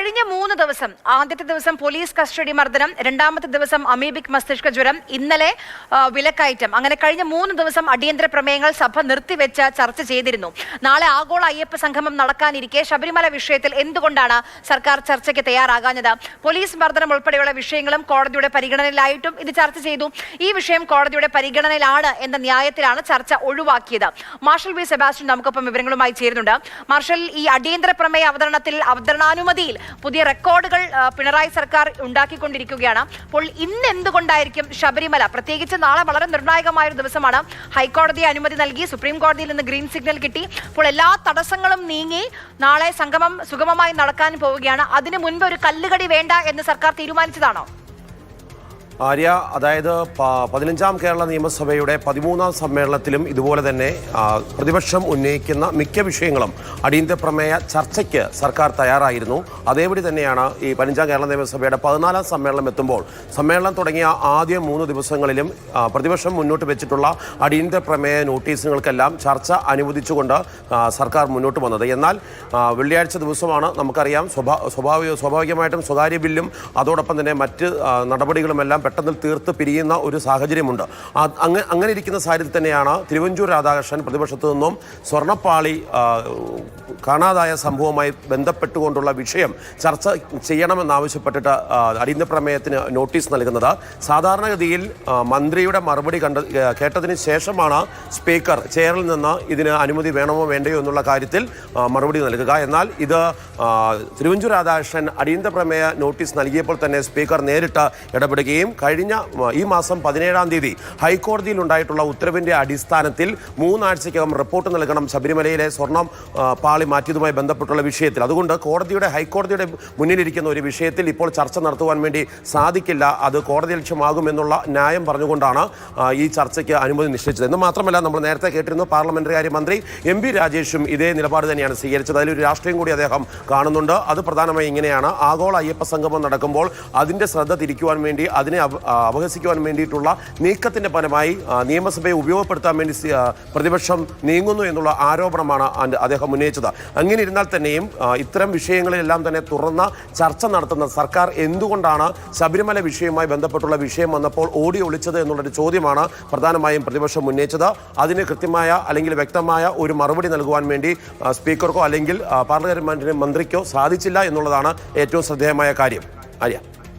കഴിഞ്ഞ 3 ദിവസം, ആദ്യത്തെ ദിവസം പോലീസ് കസ്റ്റഡി മർദ്ദനം, രണ്ടാമത്തെ ദിവസം അമീബിക് മസ്തിഷ്ക ജ്വരം, ഇന്നലെ വിലക്കയറ്റം, അങ്ങനെ കഴിഞ്ഞ 3 ദിവസം അടിയന്തര പ്രമേയങ്ങൾ സഭ നിർത്തിവെച്ച് ചർച്ച ചെയ്തിരുന്നു. നാളെ ആഗോള അയ്യപ്പ സംഗമം നടക്കാനിരിക്കെ ശബരിമല വിഷയത്തിൽ എന്തുകൊണ്ടാണ് സർക്കാർ ചർച്ചയ്ക്ക് തയ്യാറാകാഞ്ഞത്? പോലീസ് മർദ്ദനം ഉൾപ്പെടെയുള്ള വിഷയങ്ങളും കോടതിയുടെ പരിഗണനയിലായിട്ടും ഇത് ചർച്ച ചെയ്തു. ഈ വിഷയം കോടതിയുടെ പരിഗണനയിലാണ് എന്ന ന്യായത്തിലാണ് ചർച്ച ഒഴിവാക്കിയത്. മാർഷൽ വി സെബാസ്റ്റ്യൻ നമുക്കൊപ്പം വിവരങ്ങളുമായി ചേരുന്നുണ്ട്. മാർഷൽ, ഈ അടിയന്തര പ്രമേയ അവതരണാനുമതിയിൽ പുതിയ റെക്കോർഡുകൾ പിണറായി സർക്കാർ ഉണ്ടാക്കിക്കൊണ്ടിരിക്കുകയാണ്. അപ്പോൾ ഇന്ന് എന്തുകൊണ്ടായിരിക്കും ശബരിമല, പ്രത്യേകിച്ച് നാളെ വളരെ നിർണായകമായ ഒരു ദിവസമാണ്, ഹൈക്കോടതി അനുമതി നൽകി, സുപ്രീം കോടതിയിൽ നിന്ന് ഗ്രീൻ സിഗ്നൽ കിട്ടി, അപ്പോൾ എല്ലാ തടസ്സങ്ങളും നീങ്ങി നാളെ സംഗമം സുഗമമായി നടക്കാൻ പോവുകയാണ്. അതിനു മുൻപ് ഒരു കല്ലുകടി വേണ്ട എന്ന് സർക്കാർ തീരുമാനിച്ചതാണോ? ആര്യ, അതായത് 15ാം കേരള നിയമസഭയുടെ 13ാം സമ്മേളനത്തിലും ഇതുപോലെ തന്നെ പ്രതിപക്ഷം ഉന്നയിക്കുന്ന മിക്ക വിഷയങ്ങളും അടിയന്തര പ്രമേയ ചർച്ചയ്ക്ക് സർക്കാർ തയ്യാറായിരുന്നു. അതേപടി തന്നെയാണ് ഈ 15ാം കേരള നിയമസഭയുടെ 14ാം സമ്മേളനം എത്തുമ്പോൾ സമ്മേളനം തുടങ്ങിയ ആദ്യ 3 ദിവസങ്ങളിലും പ്രതിപക്ഷം മുന്നോട്ട് വെച്ചിട്ടുള്ള അടിയന്തര പ്രമേയ നോട്ടീസുകൾക്കെല്ലാം ചർച്ച അനുവദിച്ചുകൊണ്ട് സർക്കാർ മുന്നോട്ട് വന്നത്. എന്നാൽ വെള്ളിയാഴ്ച ദിവസമാണ്, നമുക്കറിയാം, സ്വാഭാവികമായിട്ടും സ്വകാര്യ ബില്ലും അതോടൊപ്പം തന്നെ മറ്റ് നടപടികളുമെല്ലാം പെട്ടെന്ന് തീർത്ത് പിരിയുന്ന ഒരു സാഹചര്യമുണ്ട്. അങ്ങനെ ഇരിക്കുന്ന സാഹചര്യത്തിൽ തന്നെയാണ് തിരുവഞ്ചൂർ രാധാകൃഷ്ണൻ പ്രതിപക്ഷത്തു നിന്നും സ്വർണ്ണപ്പാളി കാണാതായ സംഭവവുമായി ബന്ധപ്പെട്ടുകൊണ്ടുള്ള വിഷയം ചർച്ച ചെയ്യണമെന്നാവശ്യപ്പെട്ടിട്ട് അടിയന്തര പ്രമേയത്തിന് നോട്ടീസ് നൽകുന്നത്. സാധാരണഗതിയിൽ മന്ത്രിയുടെ മറുപടി കേട്ടതിന് ശേഷമാണ് സ്പീക്കർ ചെയറിൽ നിന്ന് ഇതിന് അനുമതി വേണമോ വേണ്ടയോ എന്നുള്ള കാര്യത്തിൽ മറുപടി നൽകുക. എന്നാൽ ഇത് തിരുവഞ്ചൂർ രാധാകൃഷ്ണൻ അടിയന്തര പ്രമേയ നോട്ടീസ് നൽകിയപ്പോൾ തന്നെ സ്പീക്കർ നേരിട്ട് ഇടപെടുകയും കഴിഞ്ഞ ഈ മാസം 17ാം തീയതി ഹൈക്കോടതിയിൽ ഉണ്ടായിട്ടുള്ള ഉത്തരവിന്റെ അടിസ്ഥാനത്തിൽ 3 ആഴ്ചയ്ക്കകം റിപ്പോർട്ട് നൽകണം ശബരിമലയിലെ സ്വർണം പാളി മാറ്റിയതുമായി ബന്ധപ്പെട്ടുള്ള വിഷയത്തിൽ. അതുകൊണ്ട് ഹൈക്കോടതിയുടെ മുന്നിലിരിക്കുന്ന ഒരു വിഷയത്തിൽ ഇപ്പോൾ ചർച്ച നടത്തുവാൻ വേണ്ടി സാധിക്കില്ല, അത് കോടതി ലക്ഷ്യമാകുമെന്നുള്ള ന്യായം പറഞ്ഞുകൊണ്ടാണ് ഈ ചർച്ചയ്ക്ക് അനുമതി നിശ്ചയിച്ചത്. എന്ന് മാത്രമല്ല, നമ്മൾ നേരത്തെ കേട്ടിരുന്നു, പാർലമെന്ററി കാര്യ മന്ത്രി എം പി രാജേഷും ഇതേ നിലപാട് തന്നെയാണ് സ്വീകരിച്ചത്. അതിലൊരു രാഷ്ട്രീയം കൂടി അദ്ദേഹം കാണുന്നുണ്ട്. അത് പ്രധാനമായി ഇങ്ങനെയാണ്: ആഗോള അയ്യപ്പ സംഗമം നടക്കുമ്പോൾ അതിന്റെ ശ്രദ്ധ തിരിക്കുവാൻ വേണ്ടി, അതിനെ അപഹസിക്കുവാൻ വേണ്ടിയിട്ടുള്ള നീക്കത്തിന്റെ ഫലമായി നിയമസഭയെ ഉപയോഗപ്പെടുത്താൻ വേണ്ടി പ്രതിപക്ഷം നീങ്ങുന്നു എന്നുള്ള ആരോപണമാണ് അദ്ദേഹം ഉന്നയിച്ചത്. അങ്ങനെ ഇരുന്നാൽ തന്നെയും ഇത്തരം വിഷയങ്ങളിലെല്ലാം തന്നെ തുറന്ന ചർച്ച നടത്തുന്ന സർക്കാർ എന്തുകൊണ്ടാണ് ശബരിമല വിഷയവുമായി ബന്ധപ്പെട്ടുള്ള വിഷയം വന്നപ്പോൾ ഓടി ഒളിച്ചത് എന്നുള്ളൊരു ചോദ്യമാണ് പ്രധാനമായും പ്രതിപക്ഷം ഉന്നയിച്ചത്. അതിന് കൃത്യമായ അല്ലെങ്കിൽ വ്യക്തമായ ഒരു മറുപടി നൽകുവാൻ വേണ്ടി സ്പീക്കർക്കോ അല്ലെങ്കിൽ പാർലമെന്റ് മന്ത്രിക്കോ സാധിച്ചില്ല എന്നുള്ളതാണ് ഏറ്റവും ശ്രദ്ധേയമായ കാര്യം. ആര്യ.